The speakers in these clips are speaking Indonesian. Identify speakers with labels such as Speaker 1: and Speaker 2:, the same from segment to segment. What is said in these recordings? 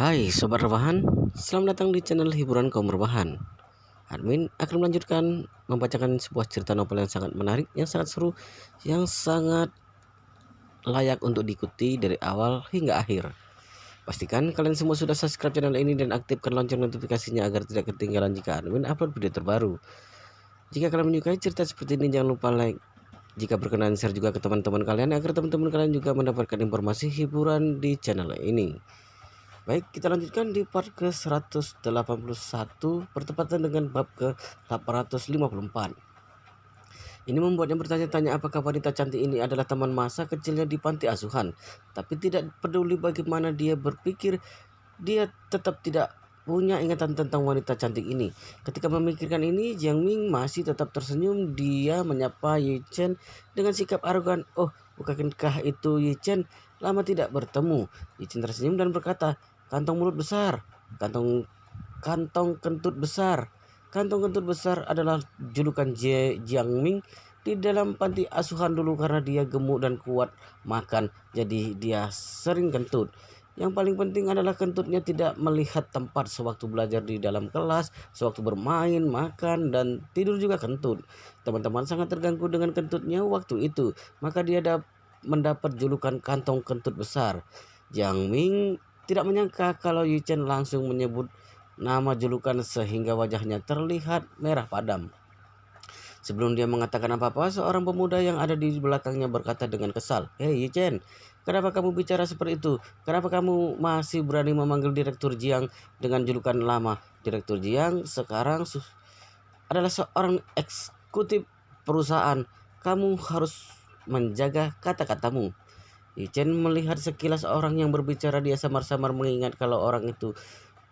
Speaker 1: Hai Sobat Rebahan, selamat datang di channel hiburan kaum rebahan. Admin akan melanjutkan membacakan sebuah cerita novel yang sangat menarik, yang sangat seru, yang sangat layak untuk diikuti dari awal hingga akhir. Pastikan kalian semua sudah subscribe channel ini dan aktifkan lonceng notifikasinya agar tidak ketinggalan jika admin upload video terbaru. Jika kalian menyukai cerita seperti ini, jangan lupa like. Jika berkenan, share juga ke teman-teman kalian agar teman-teman kalian juga mendapatkan informasi hiburan di channel ini. Baik, kita lanjutkan di part ke-181 bertepatan dengan bab ke-854. Ini membuatnya bertanya-tanya apakah wanita cantik ini adalah teman masa kecilnya di panti asuhan. Tapi tidak peduli bagaimana dia berpikir, dia tetap tidak punya ingatan tentang wanita cantik ini. Ketika memikirkan ini, Jiang Ming masih tetap tersenyum. Dia menyapa Yi Chen dengan sikap arogan. "Oh, bukankah itu Yi Chen? Lama tidak bertemu." Yi Chen tersenyum dan berkata, "Kantong mulut besar, kantong kentut besar." Kantong kentut besar adalah julukan Jiang Ming di dalam panti asuhan dulu karena dia gemuk dan kuat makan, jadi dia sering kentut. Yang paling penting adalah kentutnya tidak melihat tempat sewaktu belajar di dalam kelas, sewaktu bermain, makan, dan tidur juga kentut. Teman-teman sangat terganggu dengan kentutnya waktu itu, maka dia mendapat julukan kantong kentut besar. Jiang Ming tidak menyangka kalau Yi Chen langsung menyebut nama julukan sehingga wajahnya terlihat merah padam. Sebelum dia mengatakan apa-apa, seorang pemuda yang ada di belakangnya berkata dengan kesal, "Hei Yi Chen, kenapa kamu bicara seperti itu? Kenapa kamu masih berani memanggil Direktur Jiang dengan julukan lama? Direktur Jiang sekarang adalah seorang eksekutif perusahaan. Kamu harus menjaga kata-katamu." Yi Chen melihat sekilas orang yang berbicara. Dia samar-samar mengingat kalau orang itu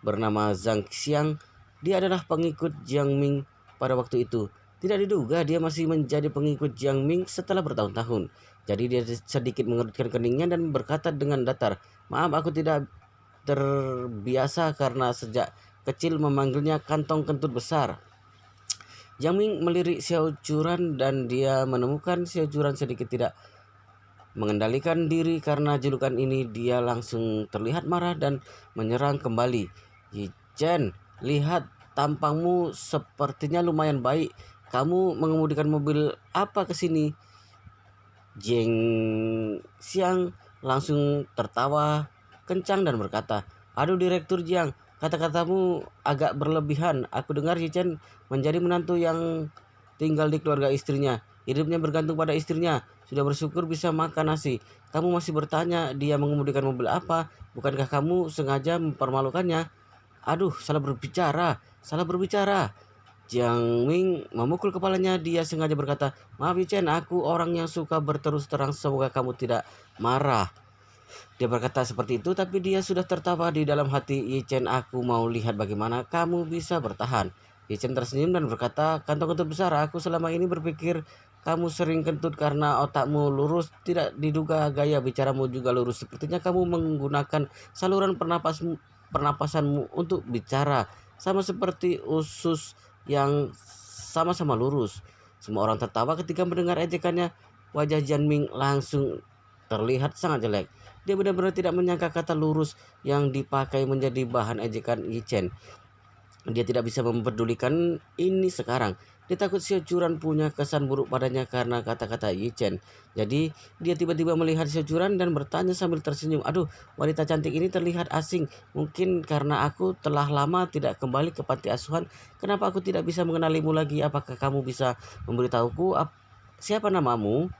Speaker 1: bernama Zhang Xiang. Dia adalah pengikut Jiang Ming pada waktu itu. Tidak diduga dia masih menjadi pengikut Jiang Ming setelah bertahun-tahun. Jadi dia sedikit mengerutkan keningnya dan berkata dengan datar, "Maaf, aku tidak terbiasa karena sejak kecil memanggilnya kantong kentut besar." Jiang Ming melirik Xiao Churan dan dia menemukan Xiao Churan sedikit tidak mengendalikan diri karena julukan ini. Dia langsung terlihat marah dan menyerang kembali. "Yi Chen, lihat tampangmu sepertinya lumayan baik. Kamu mengemudikan mobil apa ke sini?" Jiang Xiang langsung tertawa kencang dan berkata, "Aduh Direktur Jiang, kata-katamu agak berlebihan. Aku dengar Yi Chen menjadi menantu yang tinggal di keluarga istrinya. Hidupnya bergantung pada istrinya. Sudah bersyukur bisa makan nasi. Kamu masih bertanya dia mengemudikan mobil apa? Bukankah kamu sengaja mempermalukannya?" "Aduh, salah berbicara, salah berbicara." Jiang Ming memukul kepalanya. Dia sengaja berkata, "Maaf Yi Chen, aku orang yang suka berterus terang. Semoga kamu tidak marah." Dia berkata seperti itu, tapi dia sudah tertawa di dalam hati. "Yi Chen, aku mau lihat bagaimana kamu bisa bertahan." Yi Chen tersenyum dan berkata, "Kantong kentut besar, aku selama ini berpikir kamu sering kentut karena otakmu lurus. Tidak diduga gaya bicaramu juga lurus. Sepertinya kamu menggunakan saluran pernapasanmu untuk bicara, sama seperti usus yang sama-sama lurus." Semua orang tertawa ketika mendengar ejekannya. Wajah Jiang Ming langsung terlihat sangat jelek. Dia benar-benar tidak menyangka kata lurus yang dipakai menjadi bahan ejekan Yi Chen. Dia tidak bisa mempedulikan ini sekarang. Dia takut Xiao Churan punya kesan buruk padanya karena kata-kata Yi Chen. Jadi dia tiba-tiba melihat Xiao Churan dan bertanya sambil tersenyum, "Aduh, wanita cantik ini terlihat asing. Mungkin karena aku telah lama tidak kembali ke panti asuhan. Kenapa aku tidak bisa mengenalimu lagi? Apakah kamu bisa memberitahuku siapa namamu?"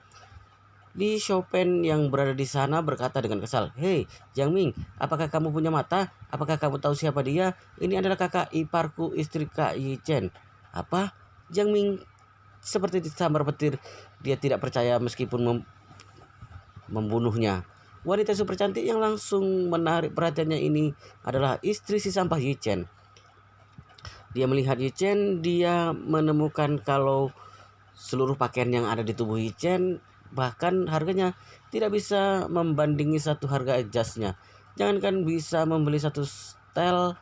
Speaker 1: Li Chopin yang berada di sana berkata dengan kesal, "Hei, Jiang Ming, apakah kamu punya mata? Apakah kamu tahu siapa dia? Ini adalah kakak iparku, istri Kak Yi Chen." "Apa?" Jiang Ming seperti disambar petir. Dia tidak percaya meskipun membunuhnya. Wanita super cantik yang langsung menarik perhatiannya ini adalah istri si sampah Yi Chen. Dia melihat Yi Chen. Dia menemukan kalau seluruh pakaian yang ada di tubuh Yi Chen, bahkan harganya, tidak bisa membandingi satu harga jasnya. Jangankan bisa membeli satu setel,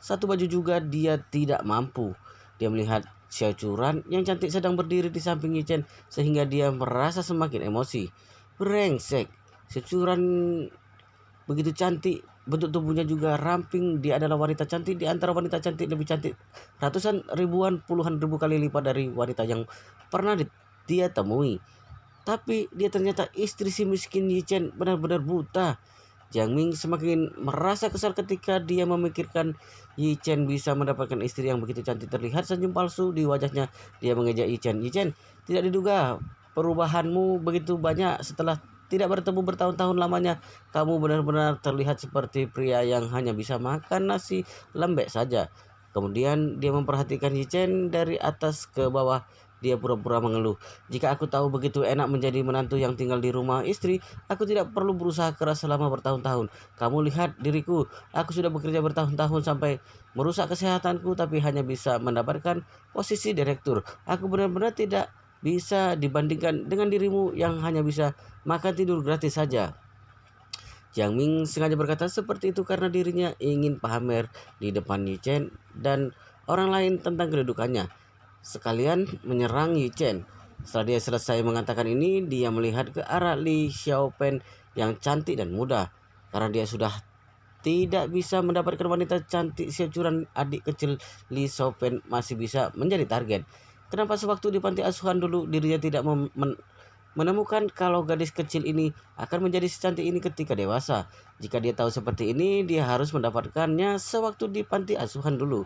Speaker 1: satu baju juga dia tidak mampu. Dia melihat Xiao Churan yang cantik sedang berdiri di samping Yi Chen sehingga dia merasa semakin emosi. Brengsek, Xiao Churan begitu cantik, bentuk tubuhnya juga ramping. Dia adalah wanita cantik di antara wanita cantik lebih cantik ratusan ribuan puluhan ribu kali lipat dari wanita yang pernah dia temui. Tapi dia ternyata istri si miskin Yi Chen benar-benar buta. Jiang Ming semakin merasa kesal ketika dia memikirkan Yi Chen bisa mendapatkan istri yang begitu cantik. Terlihat senyum palsu di wajahnya. Dia mengejek Yi Chen. Yi Chen, tidak diduga perubahanmu begitu banyak setelah tidak bertemu bertahun-tahun lamanya. Kamu benar-benar terlihat seperti pria yang hanya bisa makan nasi lembek saja. Kemudian dia memperhatikan Yi Chen dari atas ke bawah. Dia pura-pura mengeluh. Jika aku tahu begitu enak menjadi menantu yang tinggal di rumah istri, aku tidak perlu berusaha keras selama bertahun-tahun. Kamu lihat diriku, aku sudah bekerja bertahun-tahun sampai merusak kesehatanku, tapi hanya bisa mendapatkan posisi direktur. Aku benar-benar tidak bisa dibandingkan dengan dirimu yang hanya bisa makan tidur gratis saja. Jiang Ming sengaja berkata seperti itu karena dirinya ingin pamer di depan Yi Chen dan orang lain tentang kedudukannya, sekalian menyerang Yi Chen. Setelah dia selesai mengatakan ini, dia melihat ke arah Li Xiaopen yang cantik dan muda. Karena dia sudah tidak bisa mendapatkan wanita cantik securan, adik kecil Li Xiaopen masih bisa menjadi target. Kenapa sewaktu di panti asuhan dulu dirinya tidak menemukan kalau gadis kecil ini akan menjadi secantik ini ketika dewasa? Jika dia tahu seperti ini, dia harus mendapatkannya sewaktu di panti asuhan dulu.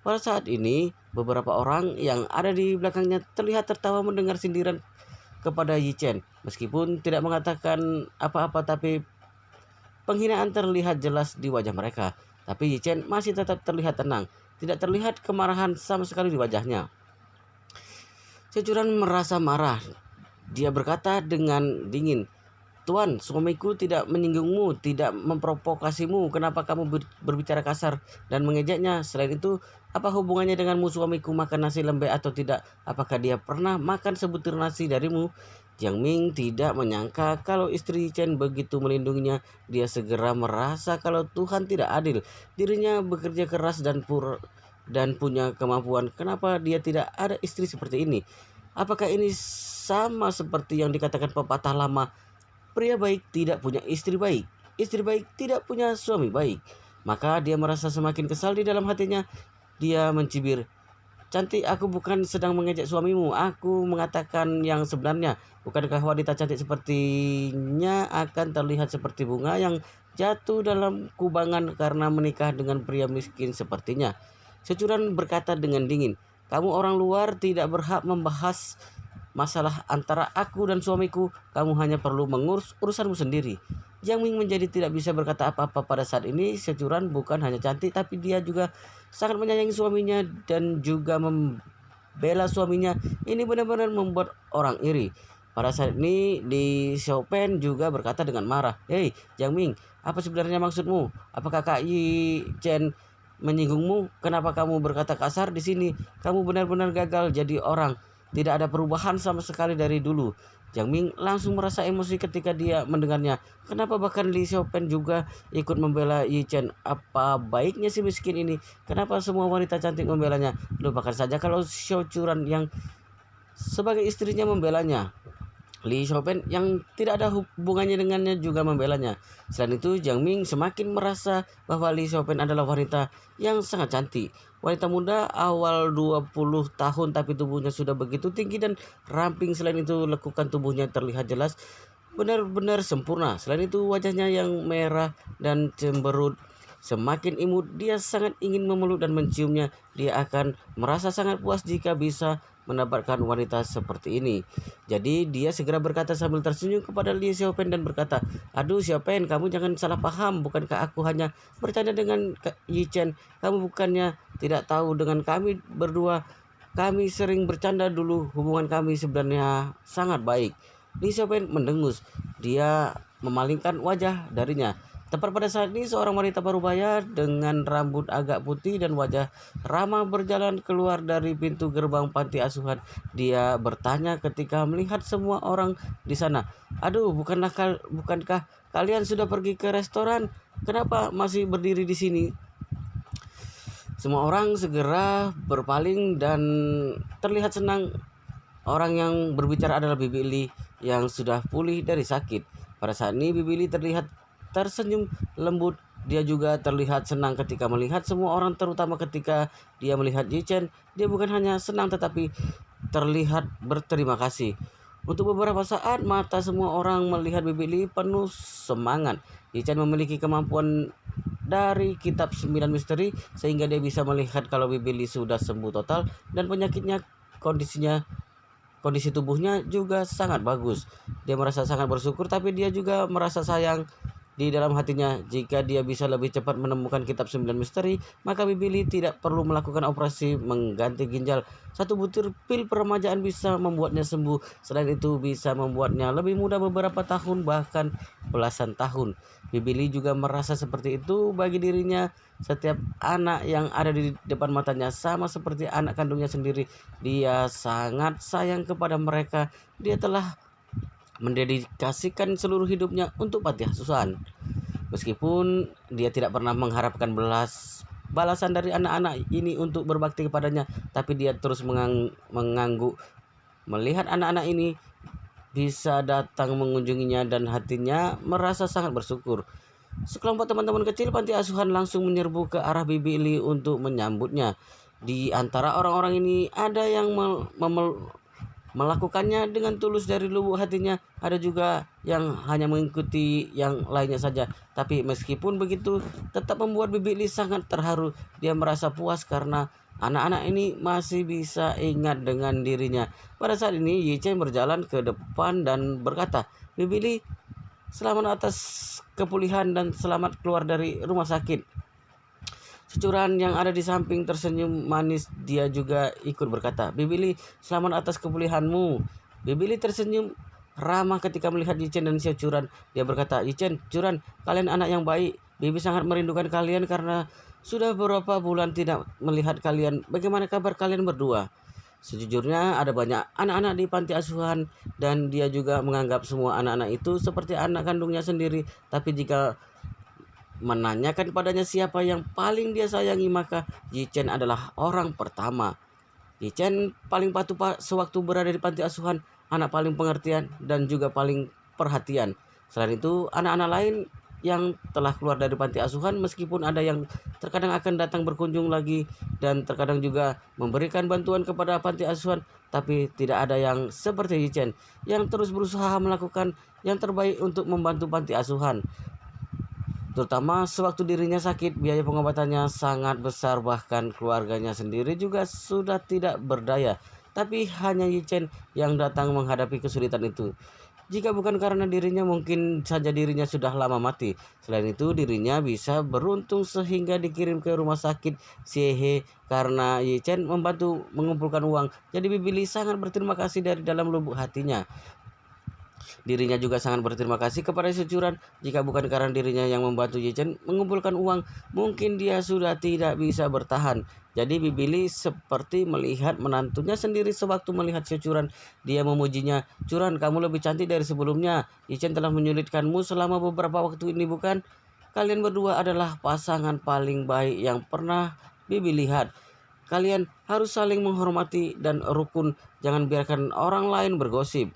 Speaker 1: Pada saat ini, beberapa orang yang ada di belakangnya terlihat tertawa mendengar sindiran kepada Yi Chen. Meskipun tidak mengatakan apa-apa, tapi penghinaan terlihat jelas di wajah mereka. Tapi Yi Chen masih tetap terlihat tenang. Tidak terlihat kemarahan sama sekali di wajahnya. Securan merasa marah. Dia berkata dengan dingin, "Tuan, suamiku tidak menyinggungmu, tidak memprovokasimu. Kenapa kamu berbicara kasar dan mengejeknya? Selain itu, apa hubungannya denganmu suamiku makan nasi lembek atau tidak? Apakah dia pernah makan sebutir nasi darimu?" Jiang Ming tidak menyangka kalau istri Chen begitu melindunginya. Dia segera merasa kalau Tuhan tidak adil. Dirinya bekerja keras dan punya kemampuan. Kenapa dia tidak ada istri seperti ini? Apakah ini sama seperti yang dikatakan pepatah lama? Pria baik tidak punya istri baik, istri baik tidak punya suami baik. Maka dia merasa semakin kesal di dalam hatinya. Dia mencibir, "Cantik, aku bukan sedang mengejek suamimu. Aku mengatakan yang sebenarnya. Bukankah wanita cantik sepertinya akan terlihat seperti bunga yang jatuh dalam kubangan karena menikah dengan pria miskin sepertinya?" Securan berkata dengan dingin, "Kamu orang luar tidak berhak membahas masalah antara aku dan suamiku. Kamu hanya perlu mengurus urusanmu sendiri." Jiang Ming menjadi tidak bisa berkata apa-apa pada saat ini. Securan bukan hanya cantik, tapi dia juga sangat menyayangi suaminya dan juga membela suaminya. Ini benar-benar membuat orang iri. Pada saat ini, Li Xiaopen juga berkata dengan marah, "Hei, Jiang Ming, apa sebenarnya maksudmu? Apakah Kak Yi Chen menyinggungmu? Kenapa kamu berkata kasar di sini? Kamu benar-benar gagal jadi orang. Tidak ada perubahan sama sekali dari dulu." Jiang Ming langsung merasa emosi ketika dia mendengarnya. Kenapa bahkan Li Xiaopen juga ikut membela Yi Chen? Apa baiknya si miskin ini? Kenapa semua wanita cantik membelanya? Lupakan saja kalau Xiao Churan yang sebagai istrinya membelanya. Li Xiaopen yang tidak ada hubungannya dengannya juga membelanya. Selain itu, Jiang Ming semakin merasa bahwa Li Xiaopen adalah wanita yang sangat cantik. Wanita muda awal 20 tahun tapi tubuhnya sudah begitu tinggi dan ramping. Selain itu, lekukan tubuhnya terlihat jelas, benar-benar sempurna. Selain itu, wajahnya yang merah dan cemberut semakin imut. Dia sangat ingin memeluk dan menciumnya. Dia akan merasa sangat puas jika bisa mendapatkan wanita seperti ini. Jadi dia segera berkata sambil tersenyum kepada Li Xiaopen dan berkata, "Aduh Xiaopen, kamu jangan salah paham. Bukankah aku hanya bercanda dengan Yi Chen? Kamu bukannya tidak tahu dengan kami berdua? Kami sering bercanda dulu. Hubungan kami sebenarnya sangat baik." Li Xiaopen mendengus. Dia memalingkan wajah darinya. Tepat pada saat ini, seorang wanita parubaya dengan rambut agak putih dan wajah ramah berjalan keluar dari pintu gerbang panti asuhan. Dia bertanya ketika melihat semua orang di sana, "Aduh, bukankah kalian sudah pergi ke restoran? Kenapa masih berdiri di sini?" Semua orang segera berpaling dan terlihat senang. Orang yang berbicara adalah Bibi Li yang sudah pulih dari sakit. Pada saat ini Bibi Li terlihat tersenyum lembut Dia juga terlihat senang ketika melihat semua orang, terutama ketika dia melihat Yichen. Dia bukan hanya senang tetapi terlihat berterima kasih. Untuk beberapa saat mata semua orang melihat Bibi Li penuh semangat. Yichen memiliki kemampuan dari kitab 9 misteri sehingga dia bisa melihat kalau Bibi Li sudah sembuh total dan kondisi tubuhnya juga sangat bagus. Dia merasa sangat bersyukur, tapi dia juga merasa sayang di dalam hatinya. Jika dia bisa lebih cepat menemukan kitab 9 misteri, maka Bibi Li tidak perlu melakukan operasi mengganti ginjal. Satu butir pil peremajaan bisa membuatnya sembuh. Selain itu bisa membuatnya lebih muda beberapa tahun, bahkan belasan tahun. Bibi Li juga merasa seperti itu bagi dirinya. Setiap anak yang ada di depan matanya sama seperti anak kandungnya sendiri. Dia sangat sayang kepada mereka. Dia telah mendedikasikan seluruh hidupnya untuk panti asuhan. Meskipun dia tidak pernah mengharapkan balasan dari anak-anak ini untuk berbakti kepadanya, tapi dia terus mengangguk melihat anak-anak ini bisa datang mengunjunginya dan hatinya merasa sangat bersyukur. Sekelompok teman-teman kecil panti asuhan langsung menyerbu ke arah Bibi Li untuk menyambutnya. Di antara orang-orang ini ada yang melakukannya dengan tulus dari lubuk hatinya, ada juga yang hanya mengikuti yang lainnya saja. Tapi meskipun begitu, tetap membuat Bibi Li sangat terharu. Dia merasa puas karena anak-anak ini masih bisa ingat dengan dirinya. Pada saat ini Yichen berjalan ke depan dan berkata, "Bibi Li, selamat atas kepulihan dan selamat keluar dari rumah sakit." Securan yang ada di samping tersenyum manis. Dia juga ikut berkata, "Bibi Li, selamat atas kepulihanmu." Bibi Li tersenyum ramah ketika melihat Yichen dan Securan. Dia berkata, "Yichen, Curan, kalian anak yang baik. Bibi sangat merindukan kalian karena sudah beberapa bulan tidak melihat kalian. Bagaimana kabar kalian berdua?" Sejujurnya ada banyak anak-anak di panti asuhan dan dia juga menganggap semua anak-anak itu seperti anak kandungnya sendiri. Tapi jika menanyakan padanya siapa yang paling dia sayangi, maka Yichen adalah orang pertama. Yichen paling patuh sewaktu berada di panti asuhan, anak paling pengertian dan juga paling perhatian. Selain itu, anak-anak lain yang telah keluar dari panti asuhan, meskipun ada yang terkadang akan datang berkunjung lagi dan terkadang juga memberikan bantuan kepada panti asuhan, tapi tidak ada yang seperti Yichen yang terus berusaha melakukan yang terbaik untuk membantu panti asuhan. Terutama sewaktu dirinya sakit, biaya pengobatannya sangat besar, bahkan keluarganya sendiri juga sudah tidak berdaya. Tapi hanya Yichen yang datang menghadapi kesulitan itu. Jika bukan karena dirinya, mungkin saja dirinya sudah lama mati. Selain itu, dirinya bisa beruntung sehingga dikirim ke rumah sakit Siehe karena Yichen membantu mengumpulkan uang. Jadi Bibi Li sangat berterima kasih dari dalam lubuk hatinya. Dirinya juga sangat berterima kasih kepada Securan. Jika bukan karena dirinya yang membantu Yichen mengumpulkan uang, mungkin dia sudah tidak bisa bertahan. Jadi Bibi Li seperti melihat menantunya sendiri sewaktu melihat Securan. Dia memujinya, "Curan, kamu lebih cantik dari sebelumnya. Yichen telah menyulitkanmu selama beberapa waktu ini, bukan? Kalian berdua adalah pasangan paling baik yang pernah Bibi lihat. Kalian harus saling menghormati dan rukun. Jangan biarkan orang lain bergosip."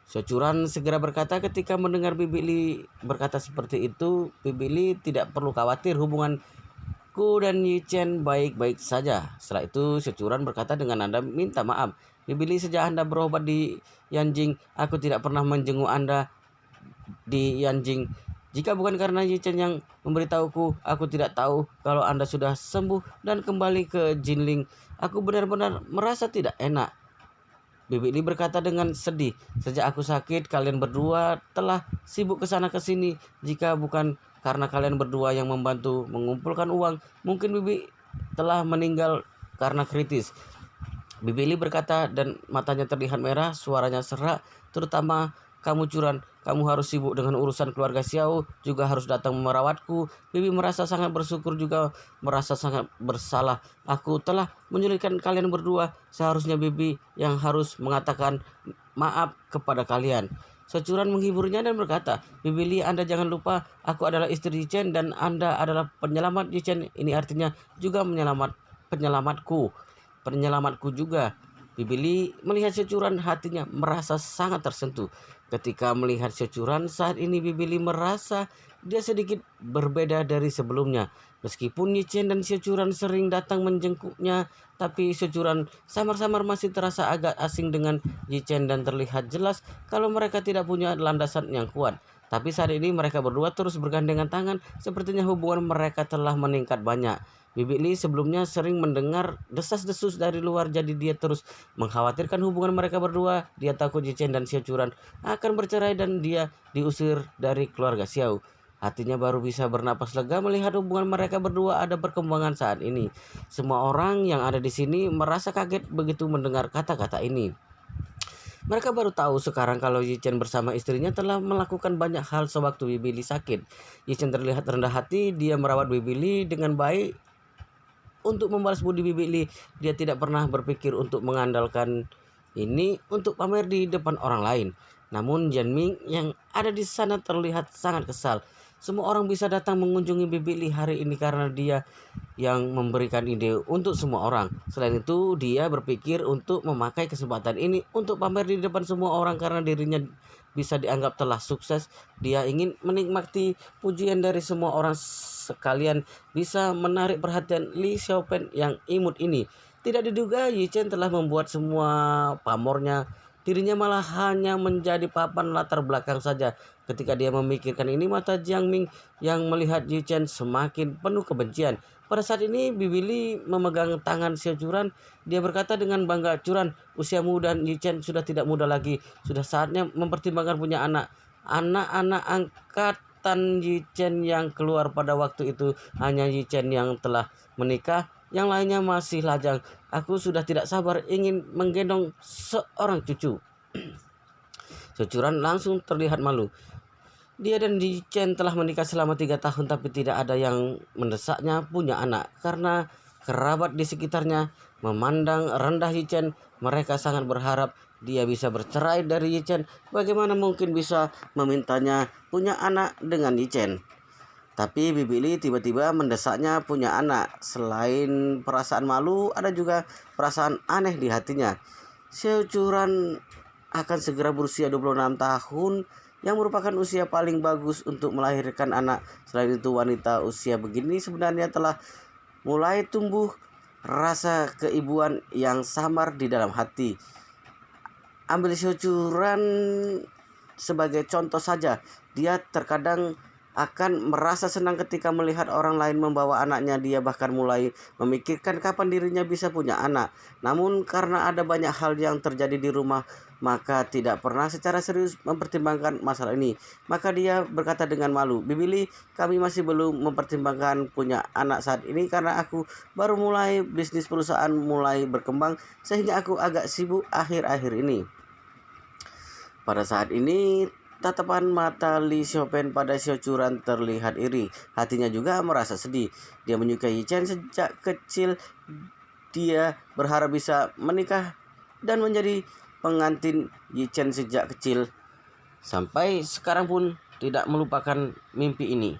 Speaker 1: Securan segera berkata ketika mendengar Bibi Li berkata seperti itu, "Bibi Li tidak perlu khawatir, hubunganku dan Yichen baik-baik saja." Setelah itu Securan berkata dengan nada minta maaf, "Bibi Li, sejak Anda berobat di Yanjing, aku tidak pernah menjenguk Anda di Yanjing. Jika bukan karena Yichen yang memberitahuku, aku tidak tahu kalau Anda sudah sembuh dan kembali ke Jinling. Aku benar-benar merasa tidak enak." Bibi Li berkata dengan sedih, "Sejak aku sakit, kalian berdua telah sibuk ke sana ke sini. Jika bukan karena kalian berdua yang membantu mengumpulkan uang, mungkin Bibi telah meninggal karena kritis." Bibi Li berkata dan matanya terlihat merah, suaranya serak, "Terutama kamu, Curan. Kamu harus sibuk dengan urusan keluarga Xiao, juga harus datang merawatku." Bibi merasa sangat bersyukur juga merasa sangat bersalah. "Aku telah menyulitkan kalian berdua. Seharusnya Bibi yang harus mengatakan maaf kepada kalian." Securan menghiburnya dan berkata, "Bibi Li, Anda jangan lupa, aku adalah istri Yichen dan Anda adalah penyelamat Yichen. Ini artinya juga penyelamatku juga." Bibi Li melihat Securan, hatinya merasa sangat tersentuh. Ketika melihat Securan saat ini, Bibi Li merasa dia sedikit berbeda dari sebelumnya. Meskipun Yi Chen dan Xiao Churan sering datang menjenguknya, tapi Xiao Churan samar-samar masih terasa agak asing dengan Yi Chen dan terlihat jelas kalau mereka tidak punya landasan yang kuat. Tapi saat ini mereka berdua terus bergandengan tangan, sepertinya hubungan mereka telah meningkat banyak. Bibi Li sebelumnya sering mendengar desas-desus dari luar, jadi dia terus mengkhawatirkan hubungan mereka berdua. Dia takut Yi Chen dan Xiao Churan akan bercerai dan dia diusir dari keluarga Xiao. Hatinya baru bisa bernapas lega melihat hubungan mereka berdua ada perkembangan saat ini. Semua orang yang ada di sini merasa kaget begitu mendengar kata-kata ini. Mereka baru tahu sekarang kalau Yi Chen bersama istrinya telah melakukan banyak hal sewaktu Bibi Li sakit. Yi Chen terlihat rendah hati, dia merawat Bibi Li dengan baik. Untuk membalas budi Bibi Li, dia tidak pernah berpikir untuk mengandalkan ini untuk pamer di depan orang lain. Namun Jian Ming yang ada di sana terlihat sangat kesal. Semua orang bisa datang mengunjungi Bibi Li hari ini karena dia yang memberikan ide untuk semua orang. Selain itu, dia berpikir untuk memakai kesempatan ini untuk pamer di depan semua orang karena dirinya bisa dianggap telah sukses. Dia ingin menikmati pujian dari semua orang sekalian bisa menarik perhatian Li Xiaopen yang imut ini. Tidak diduga Yi Chen telah membuat semua pamornya. Dirinya malah hanya menjadi papan latar belakang saja. Ketika dia memikirkan ini, mata Jiang Ming yang melihat Yi Chen semakin penuh kebencian. Pada saat ini, Bibi Li memegang tangan Xiao Churan. Dia berkata dengan bangga, "Churan, usiamu dan Yi Chen sudah tidak muda lagi. Sudah saatnya mempertimbangkan punya anak. Anak-anak angkatan Yi Chen yang keluar pada waktu itu hanya Yi Chen yang telah menikah. Yang lainnya masih lajang. Aku sudah tidak sabar ingin menggendong seorang cucu." Xiao Churan langsung terlihat malu. Dia dan Yi Chen telah menikah selama 3 tahun tapi tidak ada yang mendesaknya punya anak. Karena kerabat di sekitarnya memandang rendah Yi Chen, mereka sangat berharap dia bisa bercerai dari Yi Chen. Bagaimana mungkin bisa memintanya punya anak dengan Yi Chen? Tapi Bibi Li tiba-tiba mendesaknya punya anak. Selain perasaan malu, ada juga perasaan aneh di hatinya. Xiao Churan akan segera berusia 26 tahun, yang merupakan usia paling bagus untuk melahirkan anak. Selain itu, wanita usia begini sebenarnya telah mulai tumbuh rasa keibuan yang samar di dalam hati. Ambil Xiao Churan sebagai contoh saja, dia terkadang akan merasa senang ketika melihat orang lain membawa anaknya. Dia bahkan mulai memikirkan kapan dirinya bisa punya anak. Namun karena ada banyak hal yang terjadi di rumah, maka tidak pernah secara serius mempertimbangkan masalah ini. Maka dia berkata dengan malu, "Bibi Li, kami masih belum mempertimbangkan punya anak saat ini karena aku baru mulai bisnis perusahaan mulai berkembang sehingga aku agak sibuk akhir-akhir ini." Pada saat ini, tatapan mata Li Xiaopen pada Xiao Churan terlihat iri. Hatinya juga merasa sedih. Dia menyukai Yi Chen sejak kecil. Dia berharap bisa menikah dan menjadi pengantin Yi Chen sejak kecil. Sampai sekarang pun tidak melupakan mimpi ini.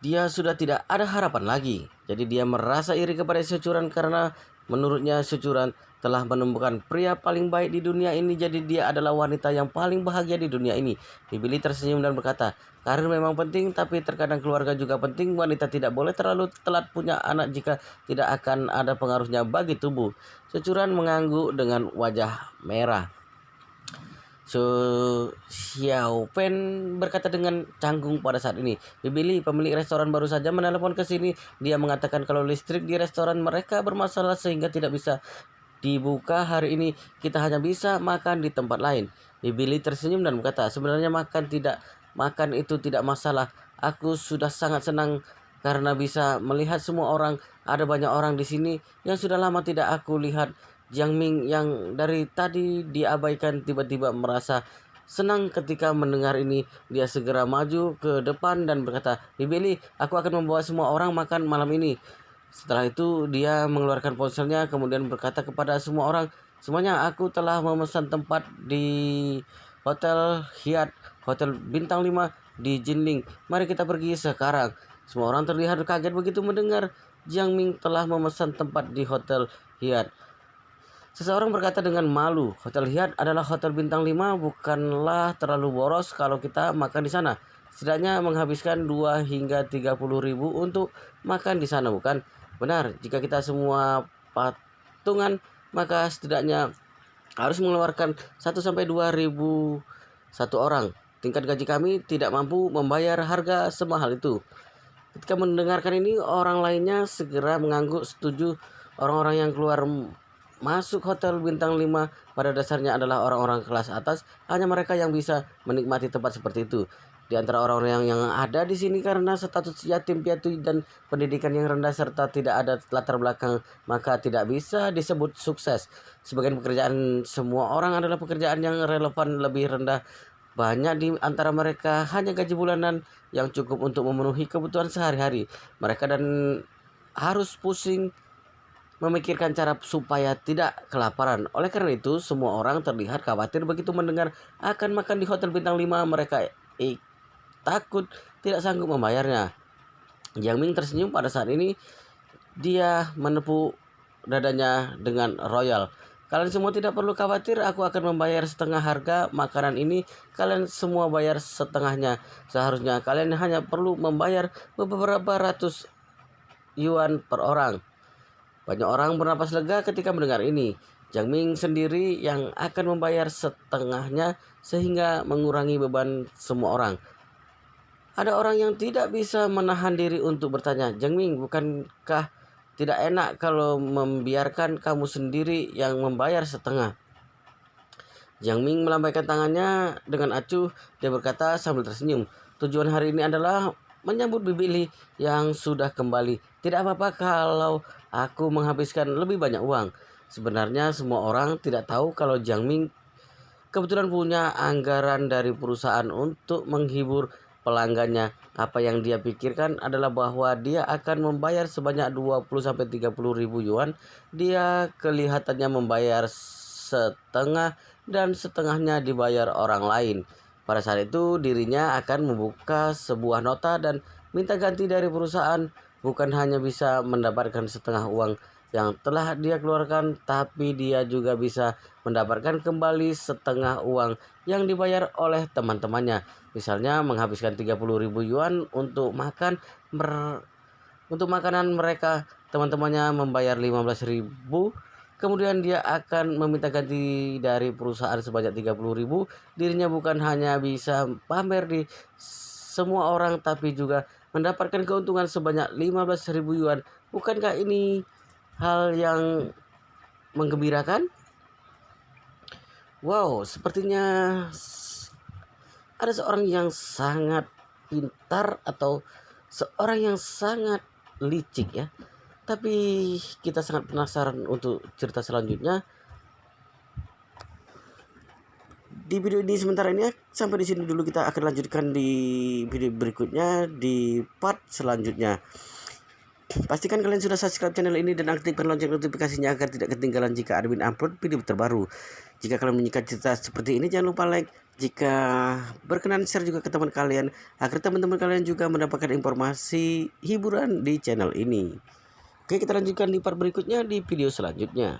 Speaker 1: Dia sudah tidak ada harapan lagi. Jadi dia merasa iri kepada Xiao Churan karena menurutnya Xiao Churan telah menemukan pria paling baik di dunia ini. Jadi dia adalah wanita yang paling bahagia di dunia ini. Bibi Li tersenyum dan berkata, "Karir memang penting, tapi terkadang keluarga juga penting. Wanita tidak boleh terlalu telat punya anak jika tidak akan ada pengaruhnya bagi tubuh." Xiao Churan mengangguk dengan wajah merah. Xiaopen berkata dengan canggung pada saat ini, "Bibi Li, pemilik restoran baru saja menelepon ke sini. Dia mengatakan kalau listrik di restoran mereka bermasalah sehingga tidak bisa dibuka hari ini. Kita hanya bisa makan di tempat lain." Bibi Li tersenyum dan berkata, "Sebenarnya makan itu tidak masalah. Aku sudah sangat senang karena bisa melihat semua orang. Ada banyak orang di sini yang sudah lama tidak aku lihat." Jiang Ming yang dari tadi diabaikan tiba-tiba merasa senang ketika mendengar ini. Dia segera maju ke depan dan berkata, "Bibi Li, aku akan membawa semua orang makan malam ini." Setelah itu dia mengeluarkan ponselnya kemudian berkata kepada semua orang, "Semuanya, aku telah memesan tempat di Hotel Hyatt, Hotel Bintang 5 di Jinling. Mari kita pergi sekarang." Semua orang terlihat kaget begitu mendengar Jiang Ming telah memesan tempat di Hotel Hyatt. Seseorang berkata dengan malu, "Hotel Hyatt adalah hotel bintang 5, bukanlah terlalu boros kalau kita makan di sana. Setidaknya menghabiskan 2 hingga 30 ribu untuk makan di sana, bukan?" Benar, jika kita semua patungan, maka setidaknya harus mengeluarkan 1 sampai 2 ribu satu orang. Tingkat gaji kami tidak mampu membayar harga semahal itu. Ketika mendengarkan ini, orang lainnya segera mengangguk setuju. Orang-orang yang keluar masuk hotel bintang 5 pada dasarnya adalah orang-orang kelas atas. Hanya mereka yang bisa menikmati tempat seperti itu. Di antara orang-orang yang ada di sini karena status yatim piatu dan pendidikan yang rendah serta tidak ada latar belakang, maka tidak bisa disebut sukses. Sebagian pekerjaan semua orang adalah pekerjaan yang relevan lebih rendah. Banyak di antara mereka hanya gaji bulanan yang cukup untuk memenuhi kebutuhan sehari-hari mereka dan harus pusing memikirkan cara supaya tidak kelaparan. Oleh karena itu, semua orang terlihat khawatir begitu mendengar akan makan di hotel bintang 5. Mereka takut tidak sanggup membayarnya. Jiang Ming tersenyum pada saat ini. Dia menepuk dadanya dengan royal. "Kalian semua tidak perlu khawatir, aku akan membayar setengah harga makanan ini. Kalian semua bayar setengahnya. Seharusnya kalian hanya perlu membayar beberapa ratus yuan per orang." Banyak orang bernapas lega ketika mendengar ini. Jiang Ming sendiri yang akan membayar setengahnya sehingga mengurangi beban semua orang. Ada orang yang tidak bisa menahan diri untuk bertanya, "Jiang Ming, bukankah tidak enak kalau membiarkan kamu sendiri yang membayar setengah?" Jiang Ming melambaikan tangannya dengan acuh. Dia berkata sambil tersenyum, "Tujuan hari ini adalah menyambut Bibi Li yang sudah kembali. Tidak apa-apa kalau aku menghabiskan lebih banyak uang." Sebenarnya semua orang tidak tahu kalau Jiang Ming kebetulan punya anggaran dari perusahaan untuk menghibur pelanggannya. Apa yang dia pikirkan adalah bahwa dia akan membayar sebanyak 20 sampai 30 ribu yuan. Dia kelihatannya membayar setengah dan setengahnya dibayar orang lain. Pada saat itu dirinya akan membuka sebuah nota dan minta ganti dari perusahaan. Bukan hanya bisa mendapatkan setengah uang yang telah dia keluarkan, tapi dia juga bisa mendapatkan kembali setengah uang yang dibayar oleh teman-temannya. Misalnya menghabiskan 30 ribu yuan untuk untuk makanan mereka. Teman-temannya membayar 15 ribu. Kemudian dia akan meminta ganti dari perusahaan sebanyak 30 ribu. Dirinya bukan hanya bisa pamer di semua orang, tapi juga mendapatkan keuntungan sebanyak 15 ribu yuan. Bukankah ini hal yang menggembirakan? Wow, sepertinya ada seorang yang sangat pintar atau seorang yang sangat licik ya. Tapi kita sangat penasaran untuk cerita selanjutnya. Di video ini sementara ini sampai di sini dulu, kita akan lanjutkan di video berikutnya di part selanjutnya. Pastikan kalian sudah subscribe channel ini dan aktifkan lonceng notifikasinya agar tidak ketinggalan jika admin upload video terbaru. Jika kalian menyukai cerita seperti ini, jangan lupa like. Jika berkenan, share juga ke teman kalian agar teman-teman kalian juga mendapatkan informasi hiburan di channel ini. Oke, kita lanjutkan di part berikutnya di video selanjutnya.